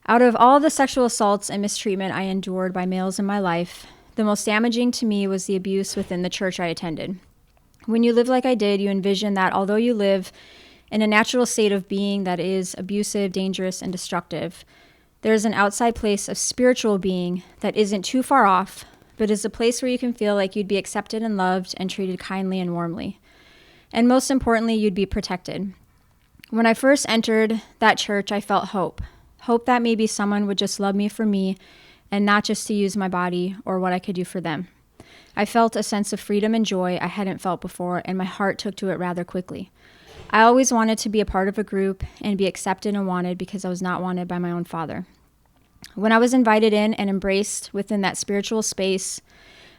Out of all the sexual assaults and mistreatment I endured by males in my life, the most damaging to me was the abuse within the church I attended. When you live like I did, you envision that although you live in a natural state of being that is abusive, dangerous, and destructive, there is an outside place of spiritual being that isn't too far off, but is a place where you can feel like you'd be accepted and loved and treated kindly and warmly. And most importantly, you'd be protected. When I first entered that church, I felt hope. Hope that maybe someone would just love me for me and not just to use my body or what I could do for them. I felt a sense of freedom and joy I hadn't felt before, and my heart took to it rather quickly. I always wanted to be a part of a group and be accepted and wanted because I was not wanted by my own father. When I was invited in and embraced within that spiritual space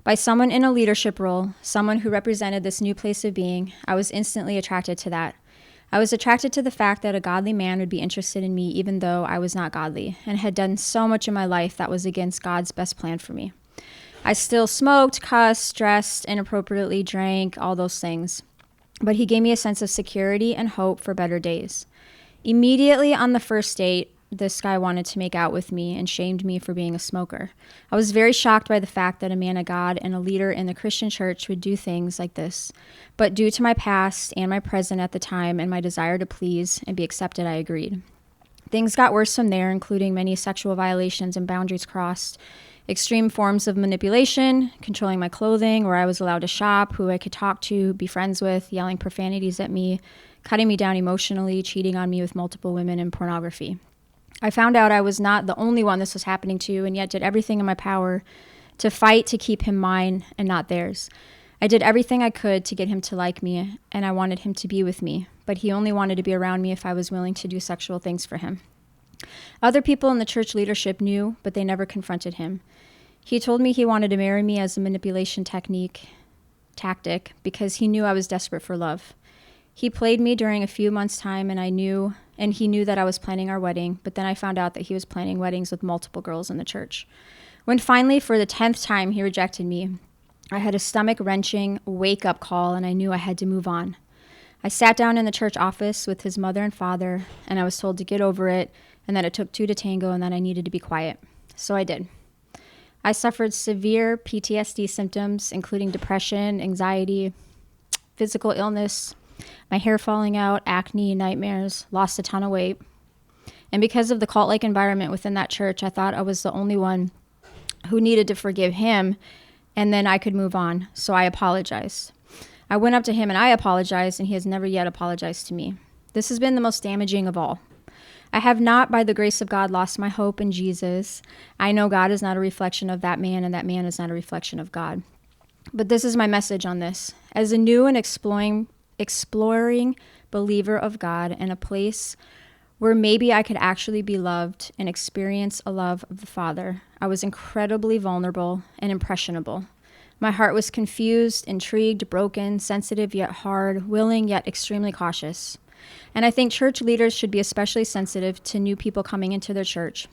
by someone in a leadership role, someone who represented this new place of being, I was instantly attracted to that. I was attracted to the fact that a godly man would be interested in me even though I was not godly and had done so much in my life that was against God's best plan for me. I still smoked, cussed, dressed inappropriately, drank, all those things. But he gave me a sense of security and hope for better days. Immediately on the first date, this guy wanted to make out with me and shamed me for being a smoker. I was very shocked by the fact that a man of God and a leader in the Christian church would do things like this. But due to my past and my present at the time and my desire to please and be accepted, I agreed. Things got worse from there, including many sexual violations and boundaries crossed, extreme forms of manipulation, controlling my clothing, where I was allowed to shop, who I could talk to, be friends with, yelling profanities at me, cutting me down emotionally, cheating on me with multiple women, and pornography. I found out I was not the only one this was happening to, and yet did everything in my power to fight to keep him mine and not theirs. I did everything I could to get him to like me, and I wanted him to be with me, but he only wanted to be around me if I was willing to do sexual things for him. Other people in the church leadership knew, but they never confronted him. He told me he wanted to marry me as a manipulation tactic because he knew I was desperate for love. He played me during a few months' time, and he knew that I was planning our wedding, but then I found out that he was planning weddings with multiple girls in the church. When finally, for the 10th time, he rejected me, I had a stomach-wrenching wake-up call, and I knew I had to move on. I sat down in the church office with his mother and father, and I was told to get over it, and that it took two to tango, and that I needed to be quiet. So I did. I suffered severe PTSD symptoms, including depression, anxiety, physical illness, my hair falling out, acne, nightmares, lost a ton of weight. And because of the cult-like environment within that church, I thought I was the only one who needed to forgive him, and then I could move on. So I apologized. I went up to him and I apologized, and he has never yet apologized to me. This has been the most damaging of all. I have not, by the grace of God, lost my hope in Jesus. I know God is not a reflection of that man, and that man is not a reflection of God. But this is my message on this. As a new and exploring believer of God in a place where maybe I could actually be loved and experience a love of the Father, I was incredibly vulnerable and impressionable. My heart was confused, intrigued, broken, sensitive yet hard, willing yet extremely cautious. And I think church leaders should be especially sensitive to new people coming into their church,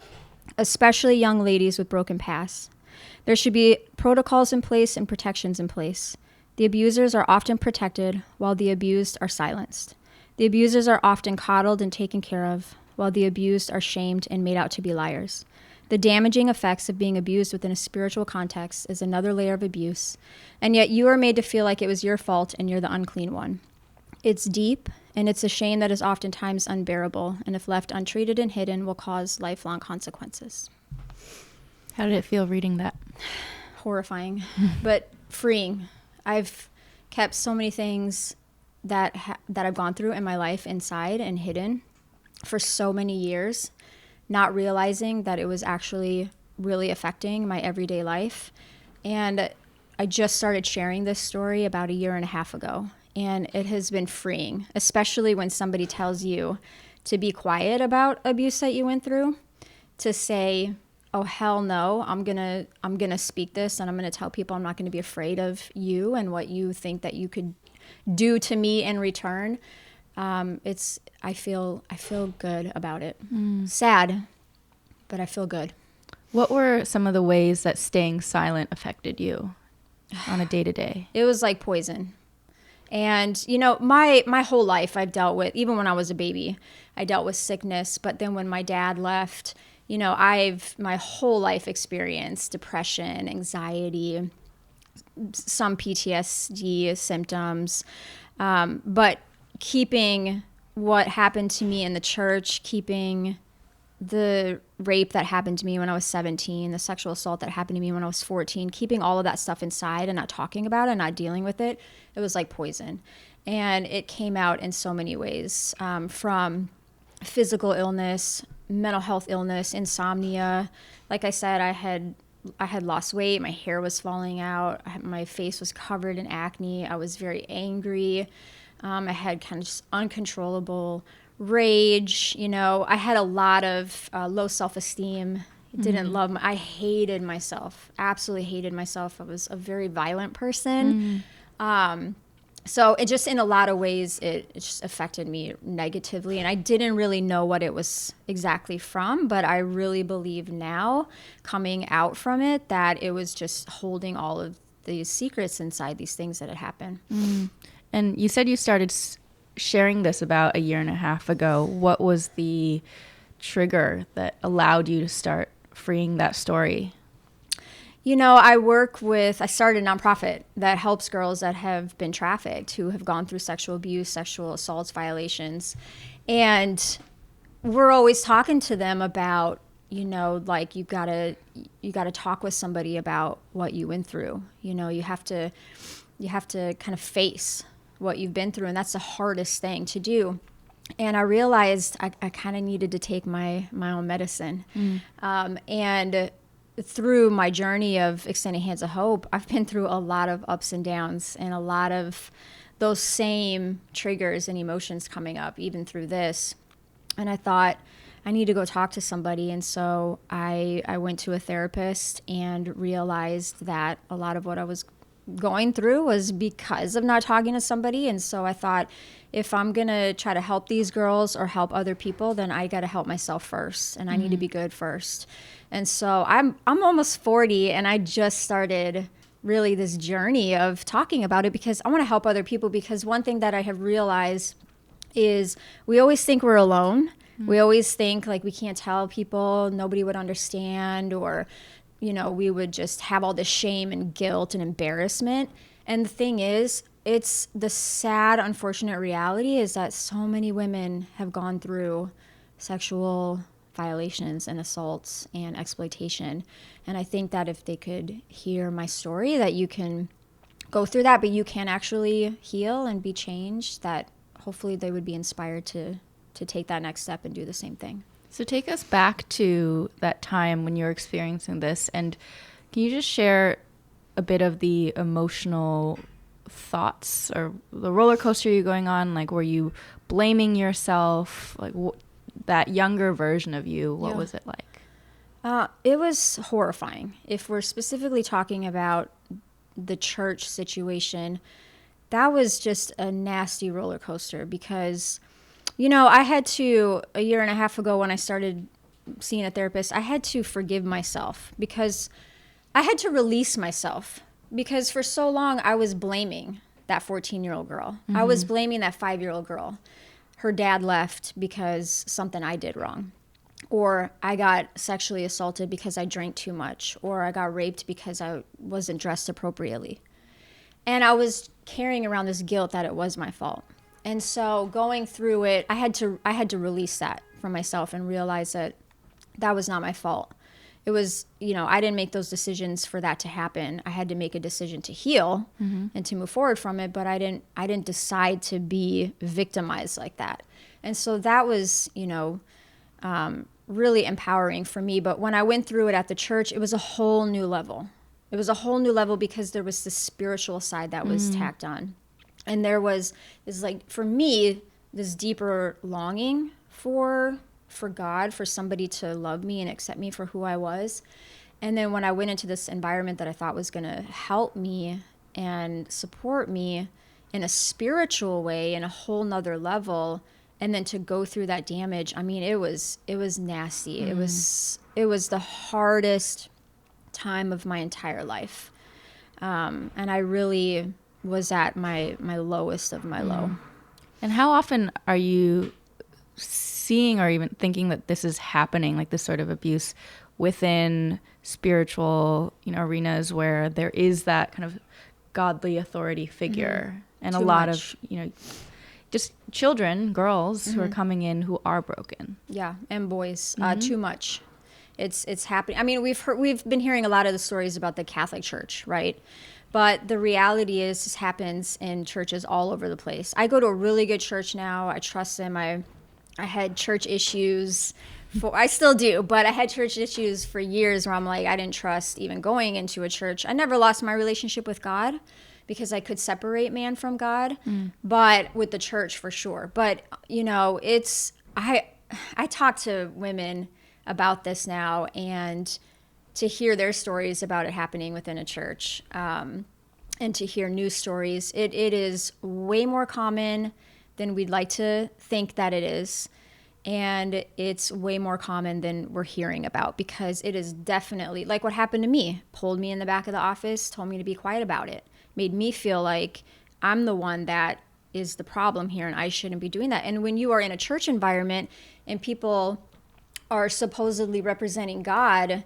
especially young ladies with broken pasts. There should be protocols in place and protections in place. The abusers are often protected, while the abused are silenced. The abusers are often coddled and taken care of, while the abused are shamed and made out to be liars. The damaging effects of being abused within a spiritual context is another layer of abuse, and yet you are made to feel like it was your fault and you're the unclean one. It's deep, and it's a shame that is oftentimes unbearable, and if left untreated and hidden, will cause lifelong consequences. How did it feel reading that? Horrifying, but freeing. I've kept so many things that I've gone through in my life inside and hidden for so many years, not realizing that it was actually really affecting my everyday life. And I just started sharing this story about a year and a half ago, and it has been freeing, especially when somebody tells you to be quiet about abuse that you went through, to say, oh, hell no, I'm gonna speak this, and I'm gonna tell people I'm not gonna be afraid of you and what you think that you could do to me in return. I feel good about it. Sad, but I feel good. What were some of the ways that staying silent affected you on a day-to-day? It was like poison. And, you know, my whole life I've dealt with, even when I was a baby, I dealt with sickness. But then when my dad left, I've my whole life experienced depression, anxiety, some PTSD symptoms, but keeping what happened to me in the church, keeping the rape that happened to me when I was 17, the sexual assault that happened to me when I was 14, keeping all of that stuff inside and not talking about it, not dealing with it, it was like poison. And it came out in so many ways, from physical illness, mental health illness, insomnia. Like I said, I had lost weight. My hair was falling out. My face was covered in acne. I was very angry. I had kind of just uncontrollable rage. I had a lot of low self-esteem. Didn't love I hated myself. Absolutely hated myself. I was a very violent person. So it just, in a lot of ways, it just affected me negatively. And I didn't really know what it was exactly from, but I really believe now, coming out from it, that it was just holding all of these secrets inside, these things that had happened. And you said you started sharing this about a year and a half ago. What was the trigger that allowed you to start freeing that story? I started a nonprofit that helps girls that have been trafficked, who have gone through sexual abuse, sexual assaults, violations. And we're always talking to them about, like, you gotta talk with somebody about what you went through. You have to kind of face what you've been through. And that's the hardest thing to do. And I realized I kind of needed to take my own medicine. And through my journey of extending hands of hope, I've been through a lot of ups and downs, and a lot of those same triggers and emotions coming up, even through this. And I thought, I need to go talk to somebody. And so I went to a therapist and realized that a lot of what I was going through was because of not talking to somebody. And so I thought, if I'm going to try to help these girls or help other people, then I got to help myself first, and I need to be good first. And so I'm almost 40, and I just started really this journey of talking about it because I want to help other people. Because one thing that I have realized is we always think we're alone. We always think like we can't tell people, nobody would understand, or we would just have all this shame and guilt and embarrassment. And the thing is, it's the sad, unfortunate reality is that so many women have gone through sexual violations and assaults and exploitation. And I think that if they could hear my story, that you can go through that, but you can actually heal and be changed, that hopefully they would be inspired to take that next step and do the same thing. So take us back to that time when you were experiencing this, and can you just share a bit of the emotional thoughts or the roller coaster you're going on? Like, were you blaming yourself? Like, that younger version of you, what was it like? It was horrifying. If we're specifically talking about the church situation, that was just a nasty roller coaster because I had to, a year and a half ago when I started seeing a therapist, I had to forgive myself because I had to release myself, because for so long I was blaming that 14-year-old girl. I was blaming that 5-year-old girl. Her dad left because something I did wrong, or I got sexually assaulted because I drank too much, or I got raped because I wasn't dressed appropriately. And I was carrying around this guilt that it was my fault. And so going through it, I had to release that from myself and realize that that was not my fault. It was, I didn't make those decisions for that to happen. I had to make a decision to heal and to move forward from it, but I didn't decide to be victimized like that. And so that was, really empowering for me. But when I went through it at the church, it was a whole new level. It was a whole new level because there was this spiritual side that was tacked on. And there was this, like, for me, this deeper longing for God, for somebody to love me and accept me for who I was. And then when I went into this environment that I thought was going to help me and support me in a spiritual way, in a whole nother level, and then to go through that damage, I mean, it was nasty. It was the hardest time of my entire life. And I really was at my lowest of my low. And how often are you seeing or even thinking that this is happening, like this sort of abuse within spiritual, arenas where there is that kind of godly authority figure, and Too a lot much. of, just children, girls who are coming in who are broken. Yeah, and boys, too much. It's happening. I mean, we've been hearing a lot of the stories about the Catholic Church, right? But the reality is, this happens in churches all over the place. I go to a really good church now. I trust them. I had church issues. I still do, but I had church issues for years where I'm like, I didn't trust even going into a church. I never lost my relationship with God because I could separate man from God, but with the church for sure. But I talk to women about this now, and to hear their stories about it happening within a church, and to hear news stories, it is way more common than we'd like to think that it is. And it's way more common than we're hearing about, because it is definitely like what happened to me. Pulled me in the back of the office, told me to be quiet about it, made me feel like I'm the one that is the problem here and I shouldn't be doing that. And when you are in a church environment and people are supposedly representing God,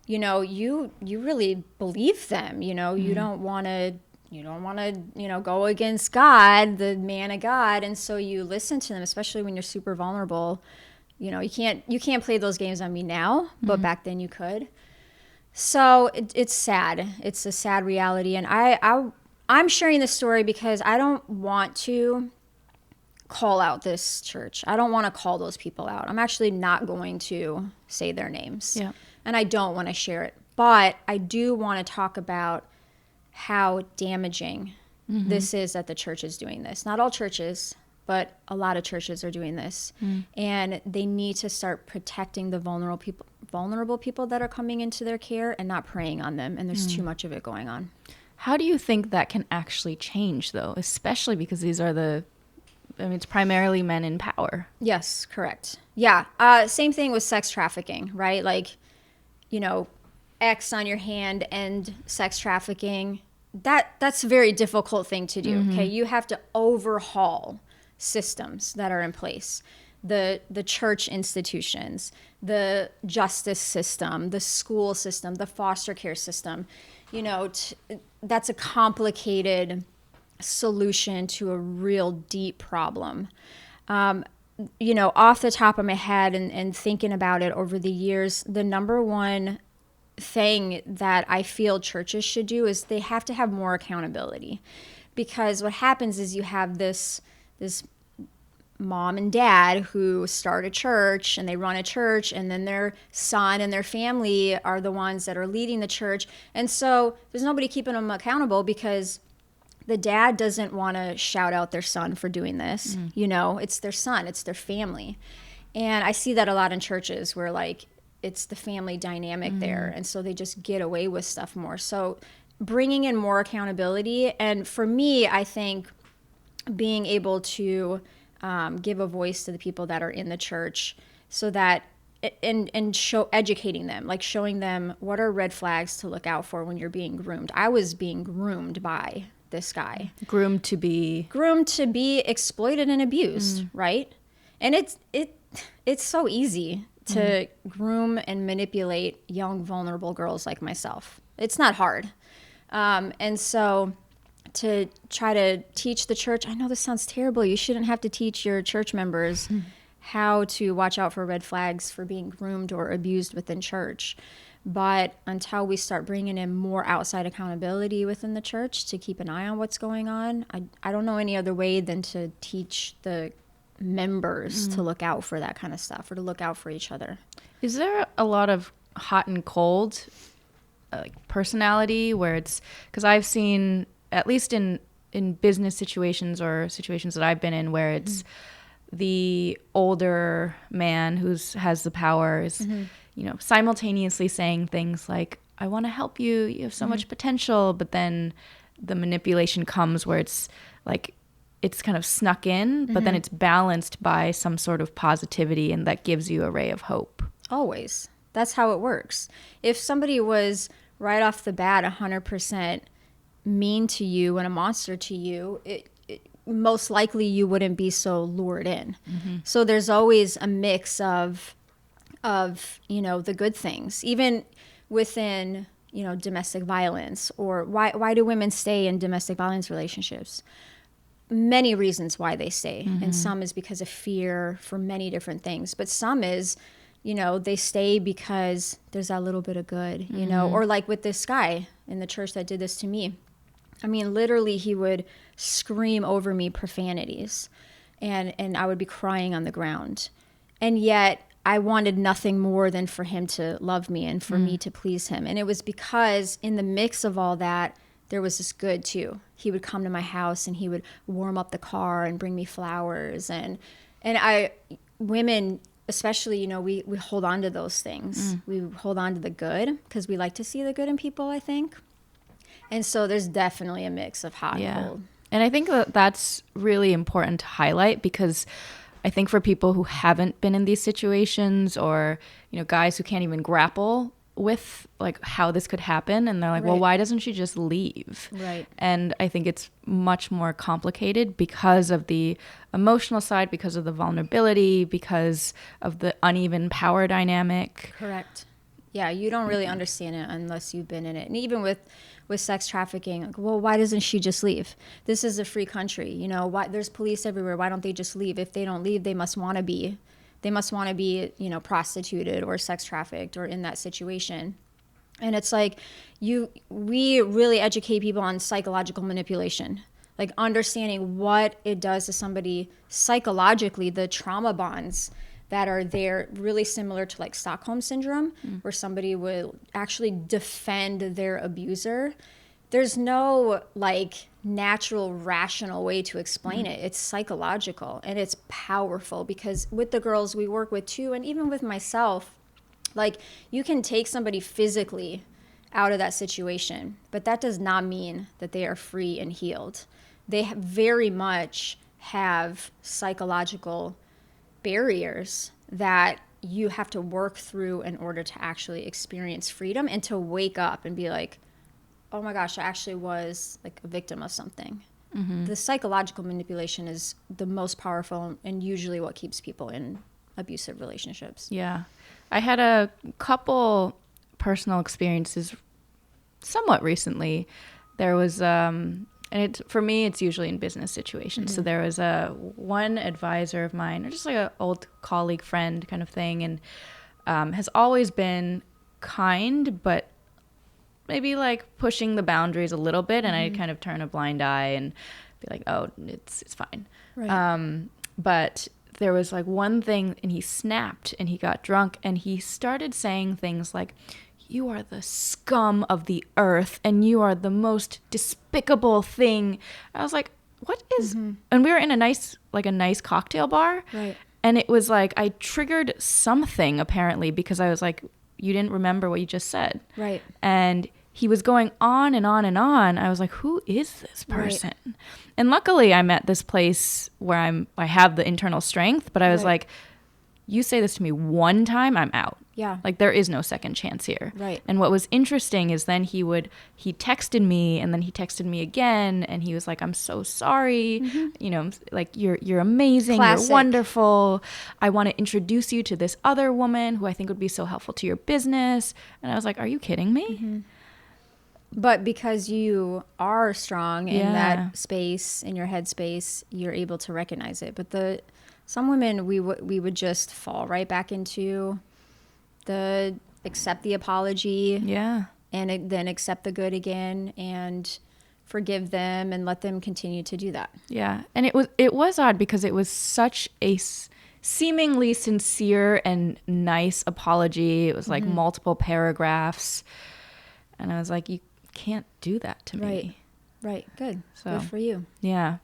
you really believe them. You don't want to go against God, the man of God, and so you listen to them, especially when you're super vulnerable. You can't play those games on me now, but back then you could. So it's sad. It's a sad reality, and I'm sharing this story because I don't want to call out this church. I don't want to call those people out. I'm actually not going to say their names. Yeah. And I don't want to share it. But I do want to talk about how damaging this is that the church is doing this. Not all churches, but a lot of churches are doing this. And they need to start protecting the vulnerable people that are coming into their care and not preying on them. And there's too much of it going on. How do you think that can actually change, though? Especially because these are it's primarily men in power. Yes, correct. Yeah. Same thing with sex trafficking, right? Like, X on your hand and sex trafficking. That's a very difficult thing to do. Okay. You have to overhaul systems that are in place. The church institutions, the justice system, the school system, the foster care system. That's a complicated solution to a real deep problem. Off the top of my head and thinking about it over the years, the number one thing that I feel churches should do is they have to have more accountability. Because what happens is you have this mom and dad who start a church and they run a church, and then their son and their family are the ones that are leading the church. And so there's nobody keeping them accountable, because the dad doesn't want to shout out their son for doing this. It's their son, it's their family. And I see that a lot in churches where it's the family dynamic there. And so they just get away with stuff more. So bringing in more accountability. And for me, I think being able to give a voice to the people that are in the church, so that and educating them, like showing them what are red flags to look out for when you're being groomed. I was being groomed by this guy. Groomed to be exploited and abused, right? And it's so easy to groom and manipulate young, vulnerable girls like myself. It's not hard. And so to try to teach the church, I know this sounds terrible. You shouldn't have to teach your church members how to watch out for red flags for being groomed or abused within church. But until we start bringing in more outside accountability within the church to keep an eye on what's going on, I don't know any other way than to teach the members to look out for that kind of stuff, or to look out for each other. Is there a lot of hot and cold personality where it's, because I've seen, at least in business situations or situations that I've been in, where it's the older man who has the power is, simultaneously saying things like, I want to help you, you have so much potential, but then the manipulation comes where it's like, it's kind of snuck in, but then it's balanced by some sort of positivity, and that gives you a ray of hope. Always. That's how it works. If somebody was right off the bat 100% mean to you and a monster to you, most likely you wouldn't be so lured in. So there's always a mix of the good things, even within, domestic violence, or why do women stay in domestic violence relationships? Many reasons why they stay. And some is because of fear, for many different things. But some is, they stay because there's that little bit of good, or like with this guy in the church that did this to me. I mean, literally, he would scream over me profanities, and I would be crying on the ground. And yet I wanted nothing more than for him to love me and for me to please him. And it was because in the mix of all that, there was this good too. He would come to my house and he would warm up the car and bring me flowers. And women, especially, we hold on to those things. We hold on to the good because we like to see the good in people, I think. And so there's definitely a mix of hot and cold. And I think that's really important to highlight, because I think for people who haven't been in these situations, or, guys who can't even grapple with like how this could happen, and they're like, well, why doesn't she just leave? Right. And I think it's much more complicated because of the emotional side, because of the vulnerability, because of the uneven power dynamic. Correct. Yeah, you don't really understand it unless you've been in it. And even with sex trafficking, like, well, why doesn't she just leave? This is a free country. Why there's police everywhere. Why don't they just leave? If they don't leave, they must want to be, prostituted or sex trafficked or in that situation. And it's like we really educate people on psychological manipulation, like understanding what it does to somebody psychologically, the trauma bonds that are there, really similar to like Stockholm syndrome, where somebody will actually defend their abuser. There's no like natural, rational way to explain it. It's psychological, and it's powerful, because with the girls we work with too, and even with myself, like, you can take somebody physically out of that situation, but that does not mean that they are free and healed. They very much have psychological barriers that you have to work through in order to actually experience freedom and to wake up and be like, oh my gosh, I actually was like a victim of something. The psychological manipulation is the most powerful and usually what keeps people in abusive relationships. Yeah. I had a couple personal experiences somewhat recently. There was and for me, it's usually in business situations. So there was one advisor of mine, or just like an old colleague, friend kind of thing, and has always been kind, but maybe like pushing the boundaries a little bit. And I kind of turn a blind eye and be like, oh, it's fine. Right. But there was like one thing, and he snapped and he got drunk and he started saying things like, you are the scum of the earth and you are the most despicable thing. I was like, what is, and we were in a nice cocktail bar. Right. And it was like, I triggered something apparently, because I was like, you didn't remember what you just said. Right. And he was going on and on and on. I was like, who is this person? Right. And luckily I'm at this place where I have the internal strength, but I was like, you say this to me one time, I'm out. Yeah. Like, there is no second chance here. Right. And what was interesting is then he texted me, and then he texted me again, and he was like, I'm so sorry. Like, you're amazing. Classic. You're wonderful. I want to introduce you to this other woman who I think would be so helpful to your business. And I was like, are you kidding me? But because you are strong in that space, in your head space, you're able to recognize it. But some women, we would just fall right back into accept the apology, and then accept the good again, and forgive them and let them continue to do that. Yeah, and it was odd, because it was such a seemingly sincere and nice apology. It was like multiple paragraphs, and I was like, you can't do that to me. Right. Good. So, good for you. Yeah.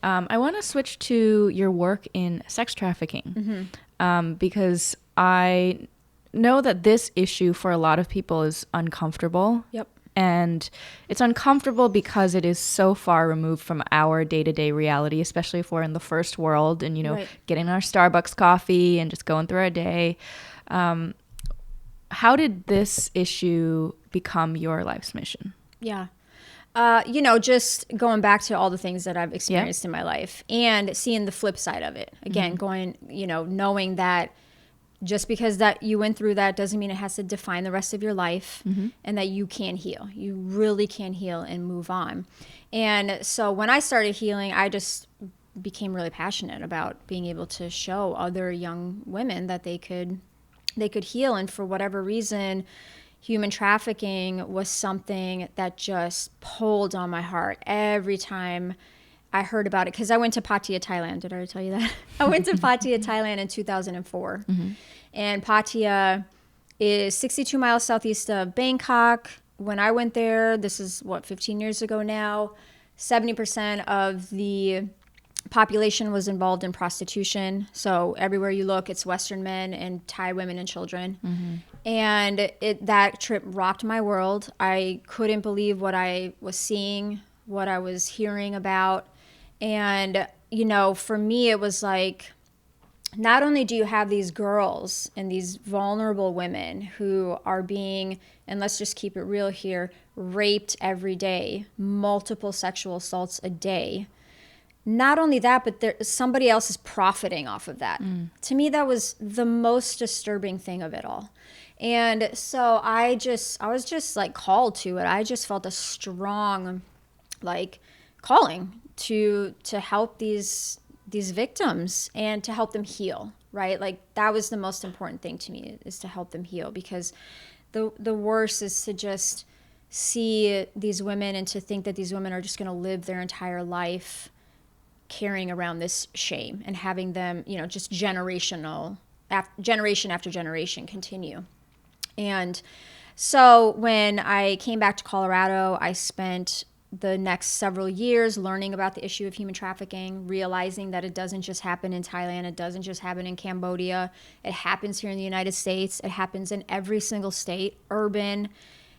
I want to switch to your work in sex trafficking, because I know that this issue for a lot of people is uncomfortable. Yep. And it's uncomfortable because it is so far removed from our day-to-day reality, especially if we're in the first world and, getting our Starbucks coffee and just going through our day. How did this issue become your life's mission? Yeah. Just going back to all the things that I've Yeah. experienced in my life and seeing the flip side of it. Again, knowing that just because that you went through that doesn't mean it has to define the rest of your life, and that you can heal. You really can heal and move on. And so when I started healing, I just became really passionate about being able to show other young women that they could heal. And for whatever reason, human trafficking was something that just pulled on my heart every time I heard about it, because I went to Pattaya, Thailand. Did I already tell you that? I went to Pattaya, Thailand in 2004. And Pattaya is 62 miles southeast of Bangkok. When I went there, this is 15 years ago now, 70% of the population was involved in prostitution. So everywhere you look, it's Western men and Thai women and children. And that trip rocked my world. I couldn't believe what I was seeing, what I was hearing about. And, for me, it was like, not only do you have these girls and these vulnerable women who are being, and let's just keep it real here, raped every day, multiple sexual assaults a day. Not only that, but somebody else is profiting off of that. To me, that was the most disturbing thing of it all. And so I was just like called to it. I just felt a strong calling to help these victims and to help them heal, right? Like, that was the most important thing to me, is to help them heal, because the worst is to just see these women and to think that these women are just going to live their entire life carrying around this shame and having them, just generation after generation continue. And so when I came back to Colorado, I spent the next several years learning about the issue of human trafficking, realizing that it doesn't just happen in Thailand, it doesn't just happen in Cambodia, it happens here in the United States, it happens in every single state, urban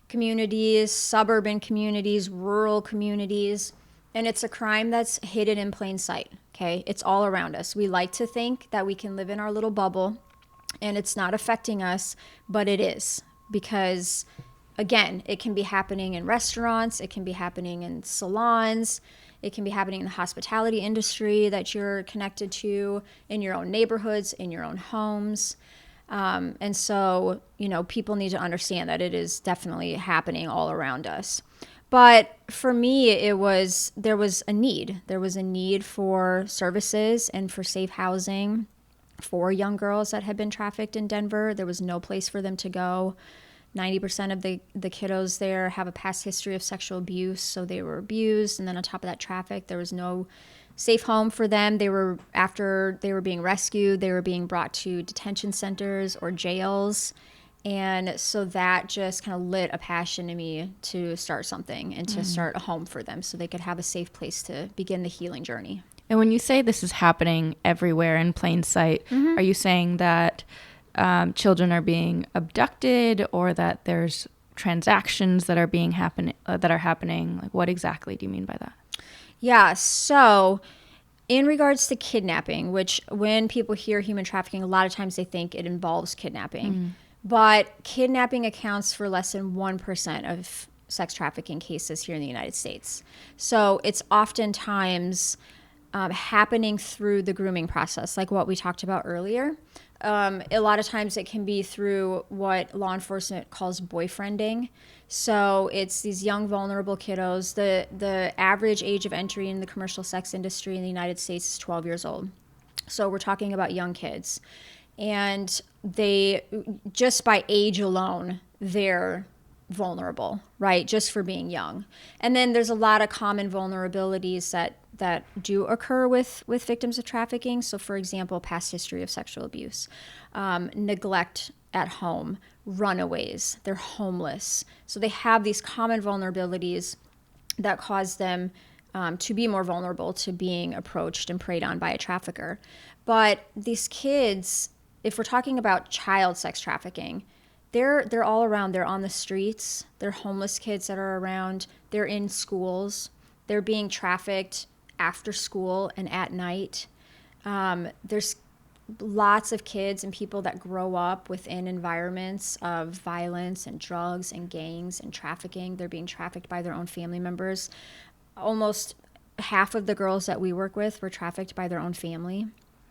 communities, suburban communities, rural communities, and it's a crime that's hidden in plain sight, okay? It's all around us. We like to think that we can live in our little bubble and it's not affecting us, but it is, because again, it can be happening in restaurants, it can be happening in salons, it can be happening in the hospitality industry that you're connected to, in your own neighborhoods, in your own homes. And so, people need to understand that it is definitely happening all around us. But for me, there was a need. There was a need for services and for safe housing for young girls that had been trafficked in Denver. There was no place for them to go. 90% of the kiddos there have a past history of sexual abuse, so they were abused. And then on top of that traffic, there was no safe home for them. After they were being rescued, they were being brought to detention centers or jails. And so that just kind of lit a passion in me to start something and to start a home for them so they could have a safe place to begin the healing journey. And when you say this is happening everywhere in plain sight, are you saying that children are being abducted, or that there's transactions that are happening? Like, what exactly do you mean by that? Yeah, so in regards to kidnapping, which when people hear human trafficking, a lot of times they think it involves kidnapping. But kidnapping accounts for less than 1% of sex trafficking cases here in the United States. So it's oftentimes happening through the grooming process, like what we talked about earlier. A lot of times it can be through what law enforcement calls boyfriending. So it's these young, vulnerable kiddos. The average age of entry in the commercial sex industry in the United States is 12 years old. So we're talking about young kids. And they, just by age alone, they're vulnerable, right? Just for being young. And then there's a lot of common vulnerabilities that do occur with victims of trafficking. So for example, past history of sexual abuse, neglect at home, runaways, they're homeless. So they have these common vulnerabilities that cause them to be more vulnerable to being approached and preyed on by a trafficker. But these kids, if we're talking about child sex trafficking, they're all around. They're on the streets. They're homeless kids that are around. They're in schools. They're being trafficked after school and at night. There's lots of kids and people that grow up within environments of violence and drugs and gangs and trafficking. They're being trafficked by their own family members. Almost half of the girls that we work with were trafficked by their own family.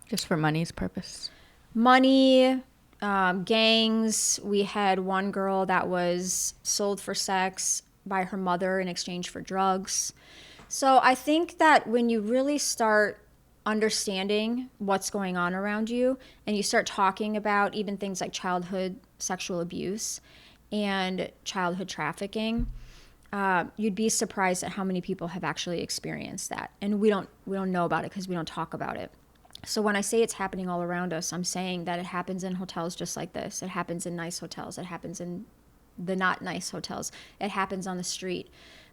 Just for money's purpose. Money, gangs. We had one girl that was sold for sex by her mother in exchange for drugs. So I think that when you really start understanding what's going on around you and you start talking about even things like childhood sexual abuse and childhood trafficking, you'd be surprised at how many people have actually experienced that. And we don't know about it because we don't talk about it. So when I say it's happening all around us, I'm saying that it happens in hotels just like this. It happens in nice hotels. It happens in the not nice hotels. It happens on the street.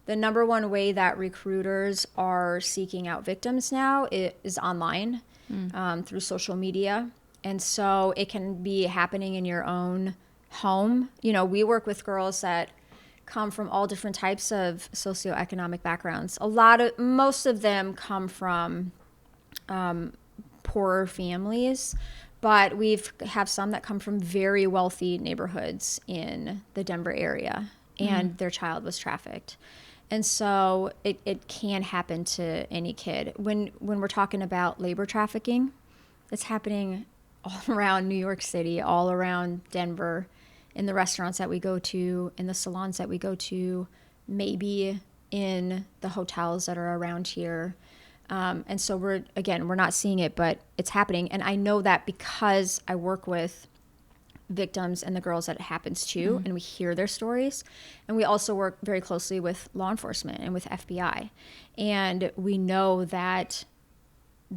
The number one way that recruiters are seeking out victims now is online, through social media. And so it can be happening in your own home. You know, we work with girls that come from all different types of socioeconomic backgrounds. Most of them come from poorer families, but have some that come from very wealthy neighborhoods in the Denver area, and their child was trafficked. And so it can happen to any kid. When we're talking about labor trafficking, it's happening all around New York City, all around Denver, in the restaurants that we go to, in the salons that we go to, maybe in the hotels that are around here. And so we're not seeing it, but it's happening. And I know that because I work with victims and the girls that it happens to, and we hear their stories. And we also work very closely with law enforcement and with FBI. And we know that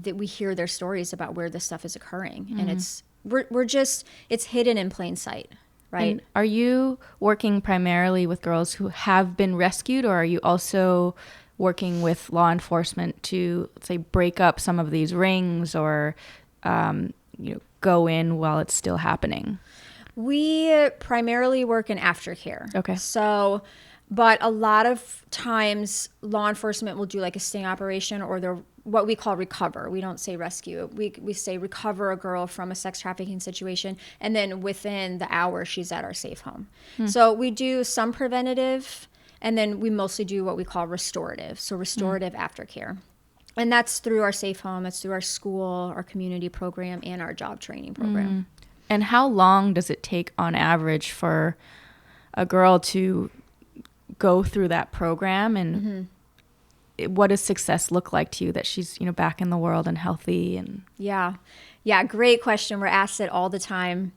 we hear their stories about where this stuff is occurring. And it's hidden in plain sight, right? And are you working primarily with girls who have been rescued, or are you also working with law enforcement to, let's say, break up some of these rings, or go in while it's still happening? We primarily work in aftercare. Okay. So, but a lot of times law enforcement will do like a sting operation, or they're what we call recover. We don't say rescue. We say recover a girl from a sex trafficking situation, and then within the hour she's at our safe home. So we do some preventative, and then we mostly do what we call restorative. So restorative aftercare. And that's through our safe home, that's through our school, our community program, and our job training program. And how long does it take on average for a girl to go through that program? And what does success look like to you, that she's, back in the world and healthy? And Yeah, great question. We're asked it all the time.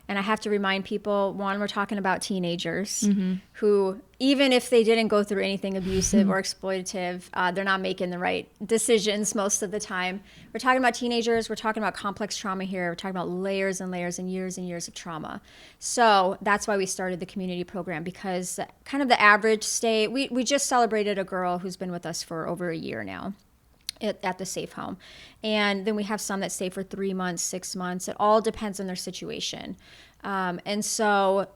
And I have to remind people, one, we're talking about teenagers who, even if they didn't go through anything abusive or exploitative, they're not making the right decisions most of the time. We're talking about teenagers. We're talking about complex trauma here. We're talking about layers and layers and years of trauma. So that's why we started the community program, because kind of the average stay, we just celebrated a girl who's been with us for over a year now at the safe home. And then we have some that stay for 3 months, 6 months. It all depends on their situation. And so,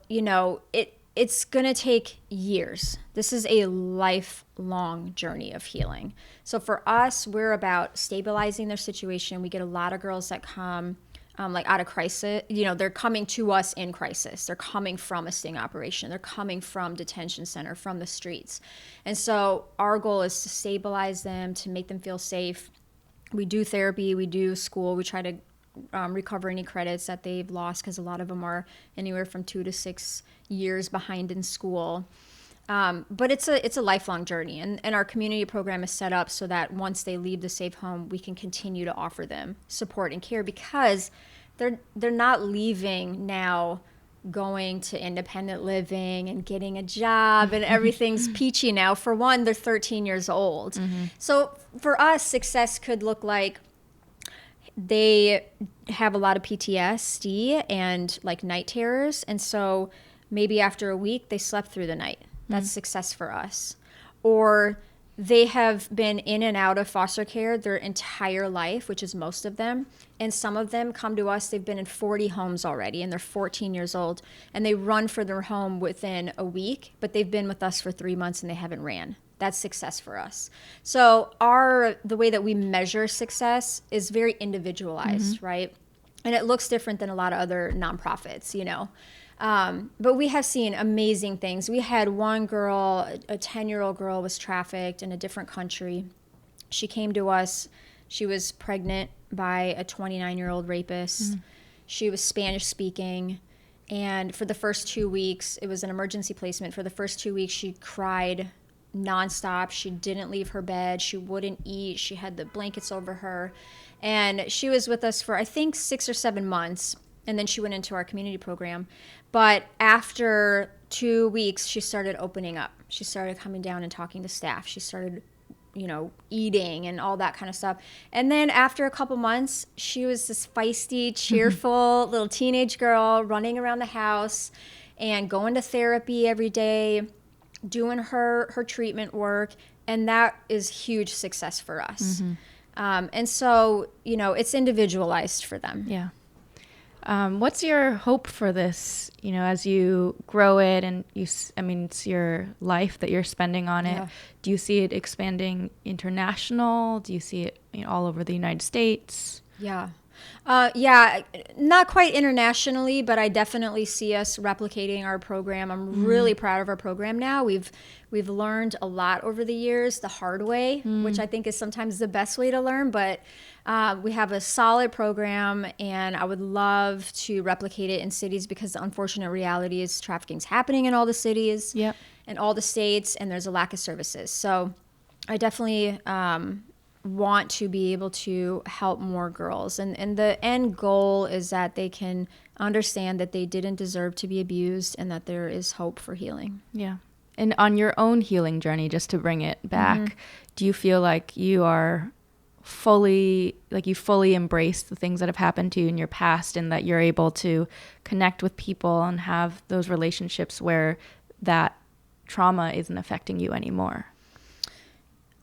it's going to take years. This is a lifelong journey of healing. So for us, we're about stabilizing their situation. We get a lot of girls that come out of crisis. They're coming to us in crisis. They're coming from a sting operation. They're coming from detention center, from the streets. And so our goal is to stabilize them, to make them feel safe. We do therapy, we do school. We try to recover any credits that they've lost, because a lot of them are anywhere from 2 to 6 years behind in school. But it's a lifelong journey, and our community program is set up so that once they leave the safe home, we can continue to offer them support and care, because they're not leaving now going to independent living and getting a job and everything's peachy now. For one, they're 13 years old. So for us, success could look like they have a lot of PTSD and like night terrors, and so maybe after a week they slept through the night. That's success for us. Or they have been in and out of foster care their entire life, which is most of them. And some of them come to us, they've been in 40 homes already, and they're 14 years old, and they run for their home within a week, but they've been with us for 3 months and they haven't ran. That's success for us. So the way that we measure success is very individualized, right? And it looks different than a lot of other nonprofits, you know. But we have seen amazing things. We had one girl, a 10-year-old girl, was trafficked in a different country. She came to us. She was pregnant by a 29-year-old rapist. She was Spanish speaking. And for the first 2 weeks, it was an emergency placement. For the first 2 weeks, she cried nonstop. She didn't leave her bed. She wouldn't eat. She had the blankets over her. And she was with us for, I think, 6 or 7 months. And then she went into our community program. But after 2 weeks, she started opening up. She started coming down and talking to staff. She started, you know, eating and all that kind of stuff. And then after a couple months, she was this feisty, cheerful little teenage girl running around the house and going to therapy every day, doing her treatment work. And that is huge success for us. And so, you know, it's individualized for them. Yeah. What's your hope for this, you know, as you grow it and it's your life that you're spending on it. Yeah. Do you see it expanding international? Do you see it, you know, all over the United States? Yeah. Yeah, not quite internationally, but I definitely see us replicating our program. I'm really proud of our program now. We've learned a lot over the years the hard way, which I think is sometimes the best way to learn, but we have a solid program, and I would love to replicate it in cities, because the unfortunate reality is trafficking's happening in all the cities and all the states, and there's a lack of services. So I definitely want to be able to help more girls. And the end goal is that they can understand that they didn't deserve to be abused and that there is hope for healing. Yeah. And on your own healing journey, just to bring it back, do you feel like you are fully embraced the things that have happened to you in your past, and that you're able to connect with people and have those relationships where that trauma isn't affecting you anymore?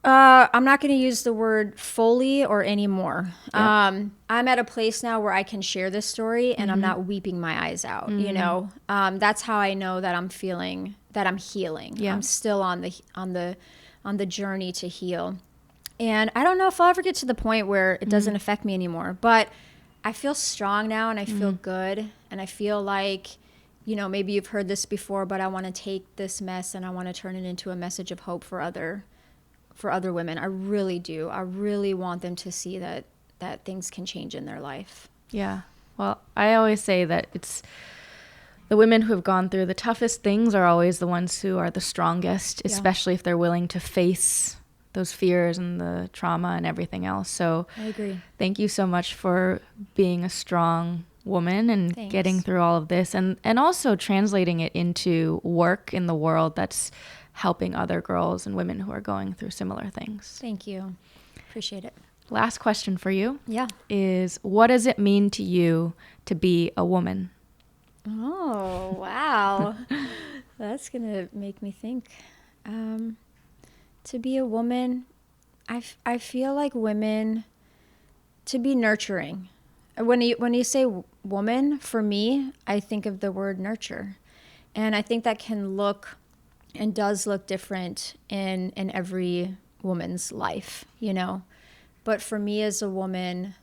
I'm not going to use the word fully or anymore. Yeah. I'm at a place now where I can share this story and I'm not weeping my eyes out. You know, that's how I know that I'm feeling that I'm healing. Yeah. I'm still on the journey to heal. And I don't know if I'll ever get to the point where it doesn't affect me anymore, but I feel strong now and I feel good. And I feel like, you know, maybe you've heard this before, but I want to take this mess and I want to turn it into a message of hope for other women. I really do. I really want them to see that things can change in their life. Yeah. Well, I always say that it's the women who have gone through the toughest things are always the ones who are the strongest, especially if they're willing to face those fears and the trauma and everything else. So I agree. Thank you so much for being a strong woman and getting through all of this, and also translating it into work in the world that's helping other girls and women who are going through similar things. Thank you. Appreciate it. Last question for you. Yeah. Is what does it mean to you to be a woman? Oh, wow. That's going to make me think. To be a woman, I feel like women, to be nurturing. When you say woman, for me, I think of the word nurture. And I think that can look and does look different in every woman's life, you know. But for me as a woman,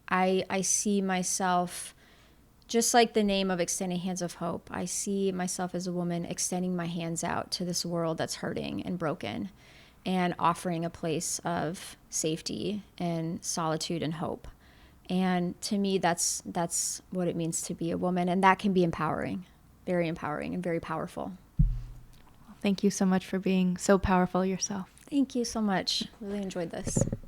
I see myself, just like the name of Extending Hands of Hope, I see myself as a woman extending my hands out to this world that's hurting and broken, and offering a place of safety and solitude and hope. And to me, that's what it means to be a woman. And that can be empowering and very powerful. Thank you so much for being so powerful yourself. Thank you so much. Really enjoyed this.